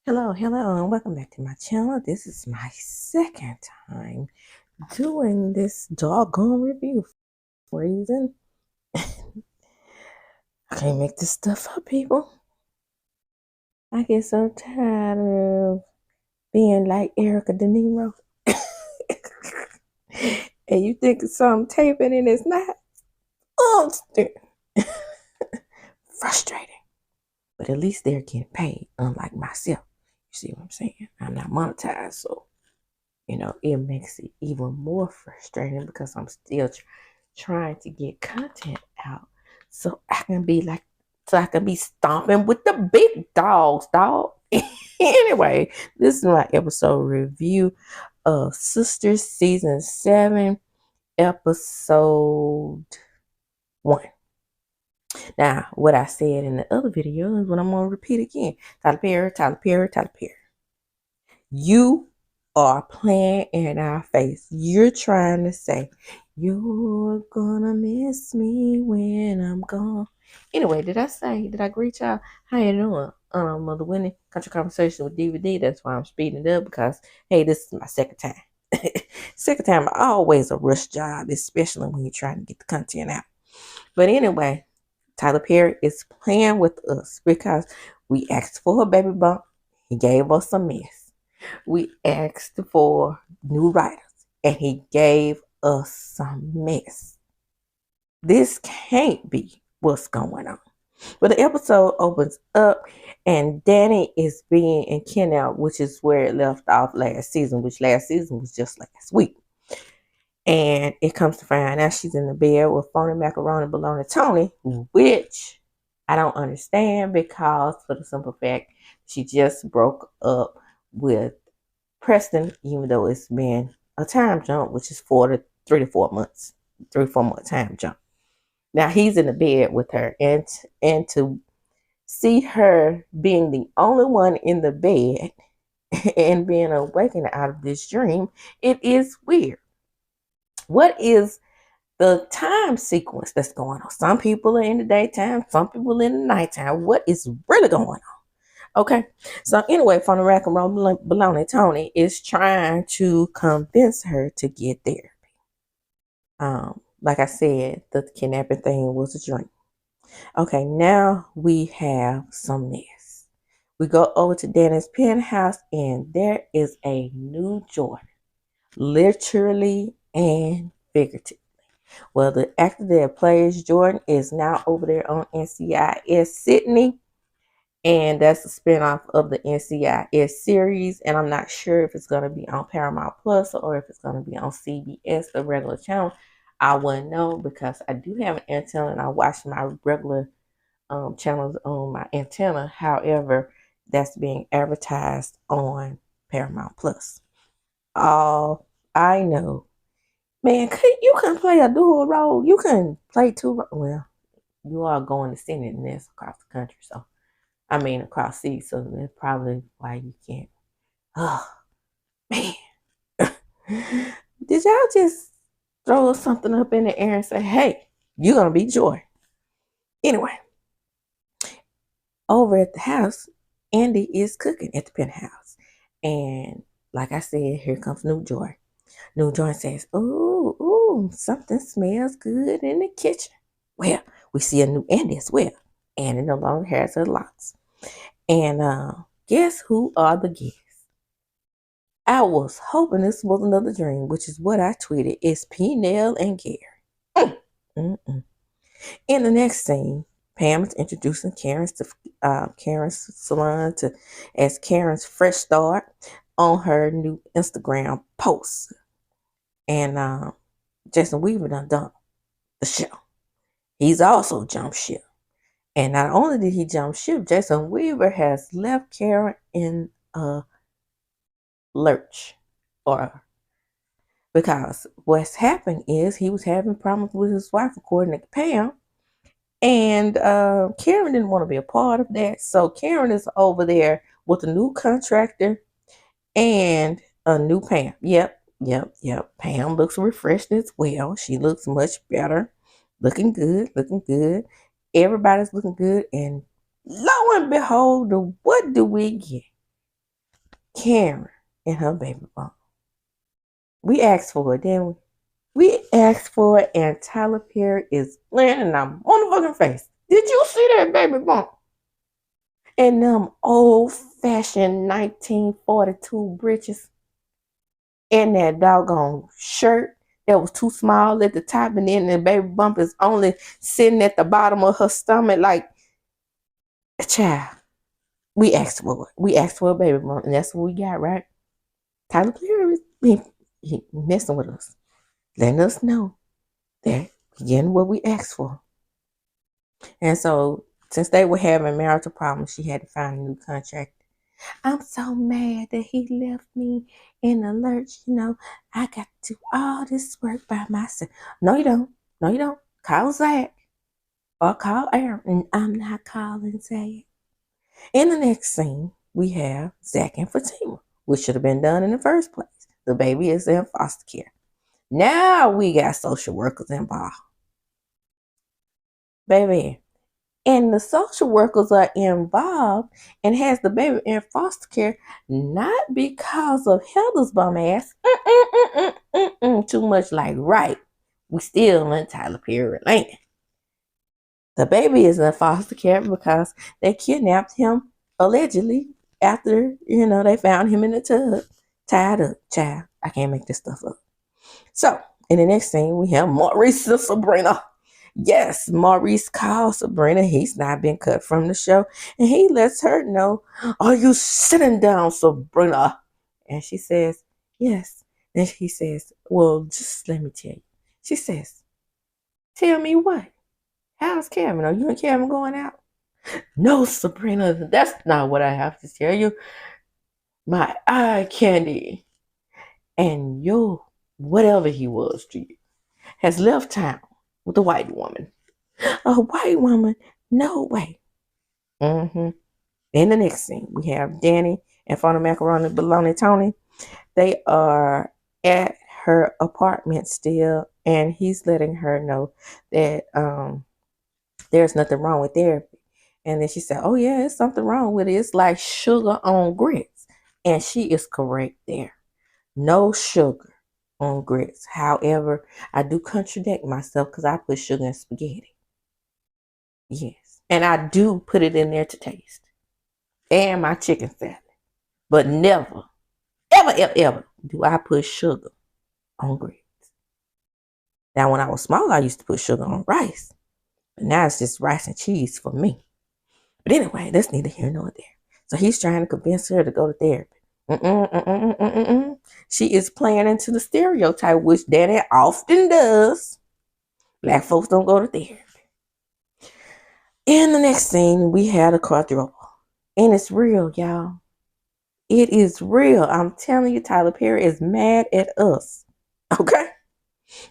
Hello, and welcome back to my channel. This is my second time doing this doggone review. For reason, I can't make this stuff up, people. I get so tired of being like Erica De Niro. And you think it's something taping and it's not. Oh, it's frustrating. But at least they're getting paid, unlike myself. You see what I'm saying? I'm not monetized, so it makes it even more frustrating because I'm still trying to get content out so I can be stomping with the big dogs, dog. Anyway, this is my episode review of Sisters season 7, episode 1. Now, what I said in the other video is what I'm gonna repeat again. Tyler Perry. You are playing in our face. You're trying to say, you're gonna miss me when I'm gone. Anyway, did I greet y'all? How you doing? Mother Winnie, Country Conversation with DVD. That's why I'm speeding it up because, hey, this is my second time. Second time, always a rush job, especially when you're trying to get the content out. But anyway, Tyler Perry is playing with us because we asked for a baby bump. He gave us a mess. We asked for new writers and he gave us some mess. This can't be what's going on. But the episode opens up and Danny is being in Kennel, which is where it left off last season, which last season was just last week. And it comes to find out she's in the bed with phony macaroni bologna Tony, which I don't understand because for the simple fact she just broke up with Preston, even though it's been a time jump, which is 3 to 4 months, 3-4 month time jump. Now he's in the bed with her, and to see her being the only one in the bed and being awakened out of this dream, it is weird. What is the time sequence that's going on? Some people are in the daytime, some people in the nighttime. What is really going on? Okay, so anyway, from the rack and roll baloney, Tony is trying to convince her to get therapy. Like I said, the kidnapping thing was a dream. Okay, now we have some mess. We go over to Danny's penthouse, and there is a new Jordan, literally and figuratively. Well, the actor that plays Jordan is now over there on NCIS Sydney. And that's a spinoff of the NCIS series. And I'm not sure if it's going to be on Paramount Plus or if it's going to be on CBS, the regular channel. I wouldn't know because I do have an antenna and I watch my regular channels on my antenna. However, that's being advertised on Paramount Plus. All I know, man, you can play a dual role. You can play two. Well, you are going to send it in this across the country, so. I mean, across seas, so that's probably why you can't. Oh, man. Did y'all just throw something up in the air and say, hey, you're going to be Joy? Anyway, over at the house, Andy is cooking at the penthouse. And like I said, here comes New Joy. New Joy says, ooh, something smells good in the kitchen. Well, we see a new Andy as well. Andy no longer has her locks. And guess who are the guests? I was hoping this was another dream, which is what I tweeted. It's P-Nell and Gary. In the next scene, Pam is introducing Karen's salon as Karen's fresh start on her new Instagram post. And Jason Weaver done the show. He's also jumped ship. And not only did he jump ship, Jason Weaver has left Karen in a lurch. Because what's happened is he was having problems with his wife, according to Pam. And Karen didn't want to be a part of that. So Karen is over there with a new contractor and a new Pam. Yep. Pam looks refreshed as well. She looks much better. Looking good. Everybody's looking good. And lo and behold, what do we get? Karen and her baby bump. We asked for it, didn't we? We asked for it, and Tyler Perry is playing in our motherfucking face. Did you see that baby bump? And them old-fashioned 1942 britches and that doggone shirt that was too small at the top, and then the baby bump is only sitting at the bottom of her stomach like a child. We asked for it. We asked for a baby bump, and that's what we got, right? Tyler Perry, he messing with us, letting us know that we're getting what we asked for. And so, since they were having marital problems, she had to find a new contract. I'm so mad that he left me in the lurch. I got to do all this work by myself. No, you don't. No, you don't. Call Zach or call Aaron. And I'm not calling Zach. In the next scene, we have Zach and Fatima, which should have been done in the first place. The baby is in foster care. Now we got social workers involved. Baby. And the social workers are involved and has the baby in foster care, not because of Heather's bum ass. Too much like, right. We still in Tyler Perry land. The baby is in foster care because they kidnapped him allegedly after, they found him in the tub, tied up. Child, I can't make this stuff up. So, in the next scene, we have Maurice and Sabrina. Yes, Maurice calls Sabrina. He's not been cut from the show. And he lets her know, are you sitting down, Sabrina? And she says, yes. And he says, well, just let me tell you. She says, tell me what? How's Kevin? Are you and Kevin going out? No, Sabrina, that's not what I have to tell you. My eye candy and your whatever he was to you has left town with a white woman. A white woman? No way. In the next scene, we have Danny and Phony Macaroni Baloney Tony. They are at her apartment still, and he's letting her know that there's nothing wrong with therapy. And then she said, oh yeah, it's something wrong with it. It's like sugar on grits. And she is correct there. No sugar on grits. However, I do contradict myself because I put sugar in spaghetti. Yes. And I do put it in there to taste. And my chicken salad. But never, ever do I put sugar on grits. Now, when I was small, I used to put sugar on rice. But now it's just rice and cheese for me. But anyway, that's neither here nor there. So he's trying to convince her to go to therapy. She is playing into the stereotype, which Daddy often does. Black folks don't go to therapy. In the next scene, we had a quadruple. And it's real, y'all. It is real. I'm telling you, Tyler Perry is mad at us. Okay?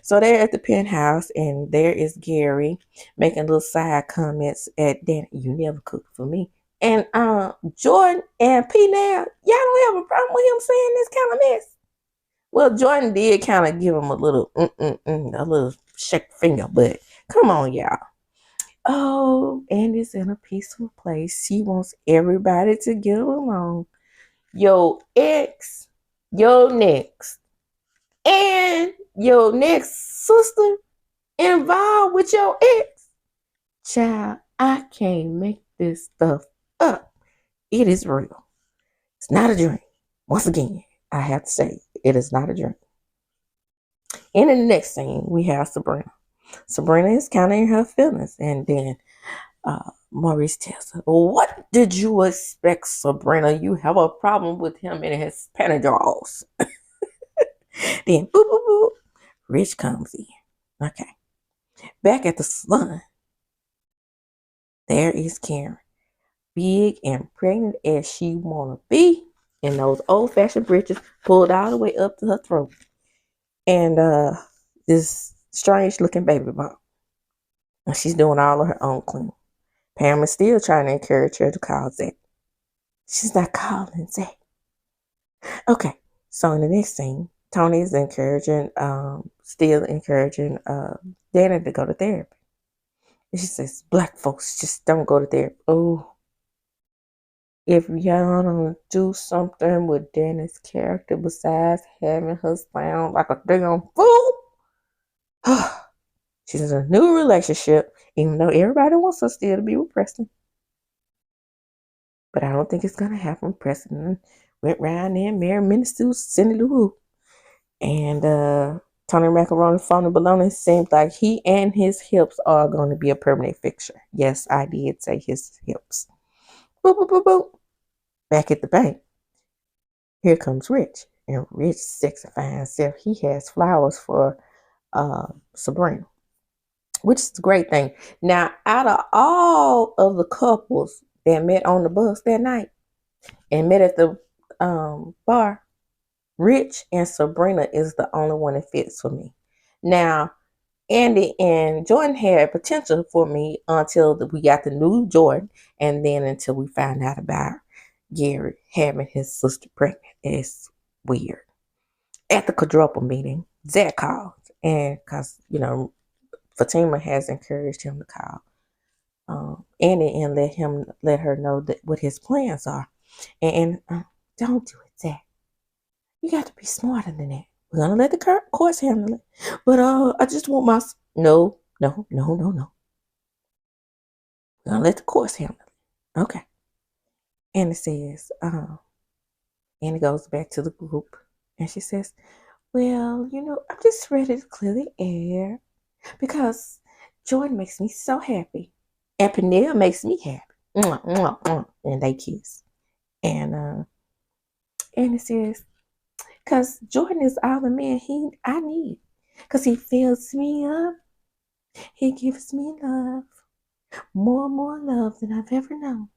So they're at the penthouse, and there is Gary making little side comments at Danny. You never cooked for me. And Jordan and P now, y'all don't have a problem with him saying this kind of mess. Well, Jordan did kind of give him a little shake finger, but come on, y'all. Oh, Andy's in a peaceful place. She wants everybody to get along. Your ex, your next, and your next sister involved with your ex. Child, I can't make this stuff up. It is real. It's not a dream. Once again, I have to say, it is not a dream. And in the next scene, we have Sabrina. Sabrina is kind of in her feelings. And then Maurice tells her, what did you expect, Sabrina? You have a problem with him and his Panadols. Then, boop, boop, boop, Rich comes in. Okay. Back at the salon, there is Karen. Big and pregnant as she want to be, in those old-fashioned breeches pulled all the way up to her throat. And this strange-looking baby bump. And she's doing all of her own cleaning. Pam is still trying to encourage her to call Zach. She's not calling Zach. Okay, so in the next scene, Tony is still encouraging Dana to go to therapy. And she says, black folks just don't go to therapy. Oh, If y'all don't do something with Danny's character besides having her sound like a damn fool, she's in a new relationship, even though everybody wants her still to be with Preston. But I don't think it's gonna happen. Preston went round there, married Minister Cindy Lou Who. And Tony Macaroni Phony Baloney seems like he and his hips are going to be a permanent fixture. Yes, I did say his hips. Boop, boop, boop, boop. Back at the bank, here comes Rich. And Rich sexifying himself. He has flowers for Sabrina, which is a great thing. Now, out of all of the couples that met on the bus that night and met at the bar, Rich and Sabrina is the only one that fits for me. Now, Andy and Jordan had potential for me until we got the new Jordan, and then until we found out about Gary having his sister pregnant. It's weird. At the quadruple meeting, Zach called, and because Fatima has encouraged him to call Andy and let her know that what his plans are, and don't do it, Zach. You got to be smarter than that. We're gonna let the courts handle it. But I just want my no. We're gonna let the courts handle it. Okay. And it says, and it goes back to the group, and she says, "Well, I'm just ready to clear the air because Jordan makes me so happy, and Peniel makes me happy." Mwah, mwah, mwah. And they kiss, and it says, "Cause Jordan is all the man I need. Cause he fills me up. He gives me love. More love than I've ever known.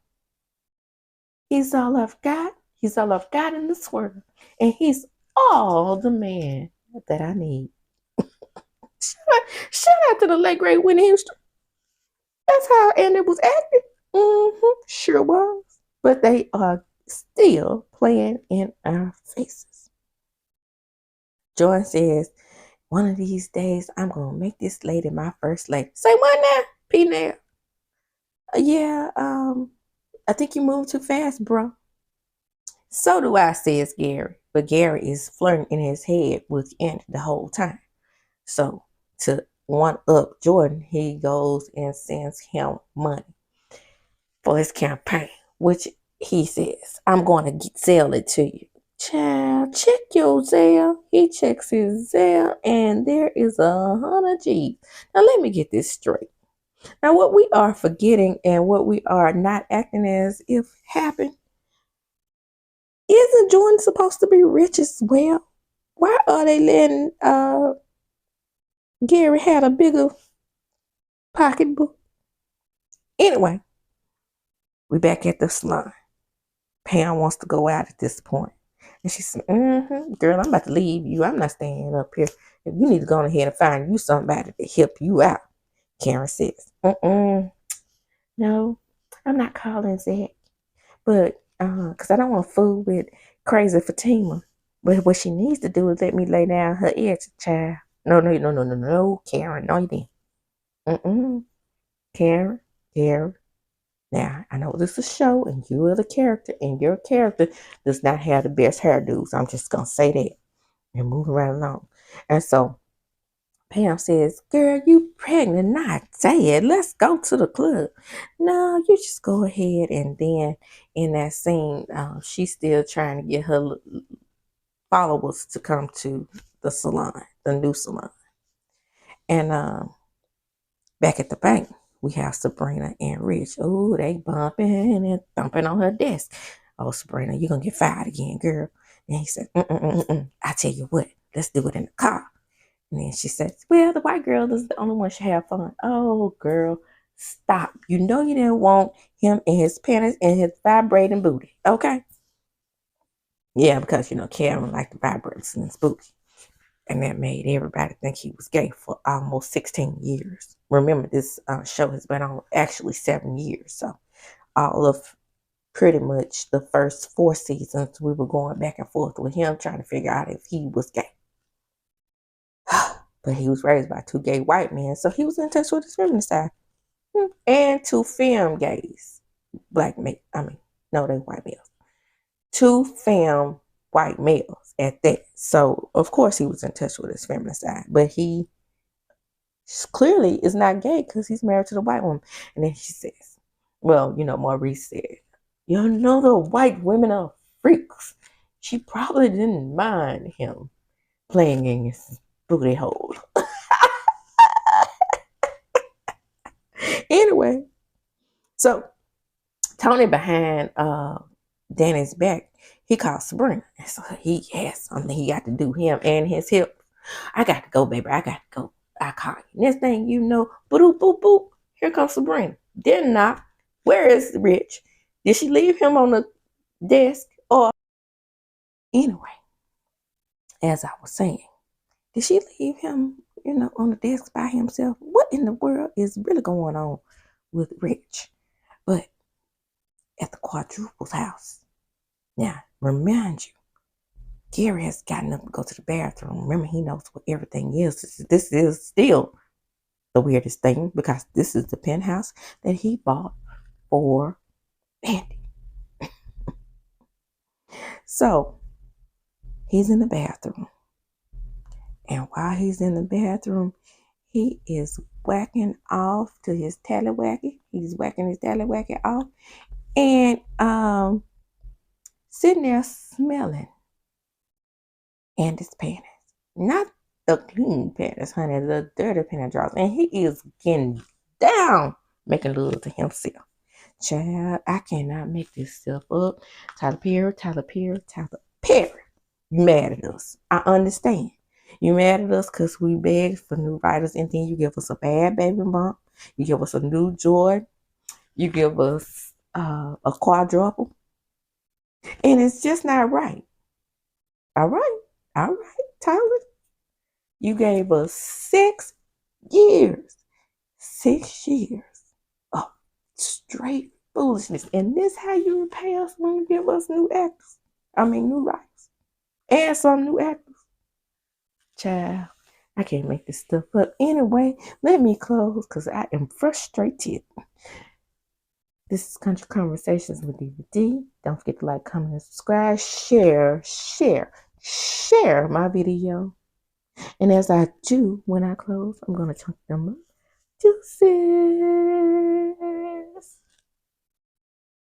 He's all I've got. He's all I've got in this world. And he's all the man that I need." Shout out to the late great Whitney Houston. That's how Andy was acting. Sure was. But they are still playing in our faces. Jordan says, "One of these days, I'm going to make this lady my first lady." Say what now? P-Nail. Yeah, I think you moved too fast, bro. So do I, says Gary. But Gary is flirting in his head with Andy the whole time. So to one up Jordan, he goes and sends him money for his campaign, which he says, "I'm going to sell it to you." Child, check your Zelle. He checks his Zelle, and there is 100 G's. Now let me get this straight. Now what we are forgetting and what we are not acting as if happened, isn't Jordan supposed to be rich as well? Why are they letting Gary had a bigger pocketbook? Anyway, we back at the salon. Pam wants to go out at this point. And she said, "Girl, I'm about to leave you. I'm not staying up here. If you need to go ahead and find you somebody to help you out." Karen says, "No, I'm not calling Zach. But, because I don't want to fool with crazy Fatima. But what she needs to do is let me lay down her edge, child." No, Karen, no, you didn't. Karen. Now, I know this is a show, and you are the character, and your character does not have the best hairdos. I'm just going to say that and move right along. And so Pam says, "Girl, you pregnant, not sad. Let's go to the club." "No, you just go ahead." And then in that scene, she's still trying to get her followers to come to the salon, the new salon. And back at the bank, we have Sabrina and Rich. Oh, they bumping and thumping on her desk. "Oh, Sabrina, you're going to get fired again, girl." And he said, "I tell you what, let's do it in the car." And then she says, "Well, the white girl is the only one should have fun." Oh, girl, stop. You know you didn't want him in his panties and his vibrating booty, okay? Yeah, because, Karen liked the vibrators in his booty. And that made everybody think he was gay for almost 16 years. Remember, this show has been on actually 7 years. So all of pretty much the first 4 seasons, we were going back and forth with him trying to figure out if he was gay. But he was raised by 2 gay white men, so he was in touch with his feminine side. And 2 femme gays. Black men, No, they white males. 2 femme white males at that. So of course he was in touch with his feminine side, but he clearly is not gay because he's married to the white woman. And then she says, well, Maurice said, the white women are freaks. She probably didn't mind him playing in his booty hole. Anyway, so Tony behind Danny's back, he called Sabrina. And so he has something he got to do, him and his hip. I got to go, baby. I got to go. I call you. Next thing you know, boop, boop, boop. Here comes Sabrina. Didn't knock. Where is Rich? Did she leave him on the desk? Or anyway, as I was saying, did she leave him, on the desk by himself? What in the world is really going on with Rich? But at the quadruple's house. Now, remind you, Gary has gotten up to go to the bathroom. Remember, he knows what everything is. This is still the weirdest thing because this is the penthouse that he bought for Andy. So, he's in the bathroom. And while he's in the bathroom, he is whacking off to his tallywacky. He's whacking his tallywacky off. And sitting there smelling Andy's panties. Not the clean panties, honey, the dirty panty drawers. And he is getting down, making love to himself. Child, I cannot make this stuff up. Tyler Perry. You mad at us. I understand. You mad at us because we beg for new writers, and then you give us a bad baby bump. You give us a new joy. You give us a quadruple. And it's just not right. All right, Tyler. You gave us 6 years. 6 years of straight foolishness. And this how you repay us when you give us new actors. New writers. And some new actors. Child, I can't make this stuff up. Anyway, let me close because I am frustrated. This is Country Conversations with DVD. Don't forget to like, comment, and subscribe. Share my video. And as I do when I close, I'm going to chunk them up. Deuces.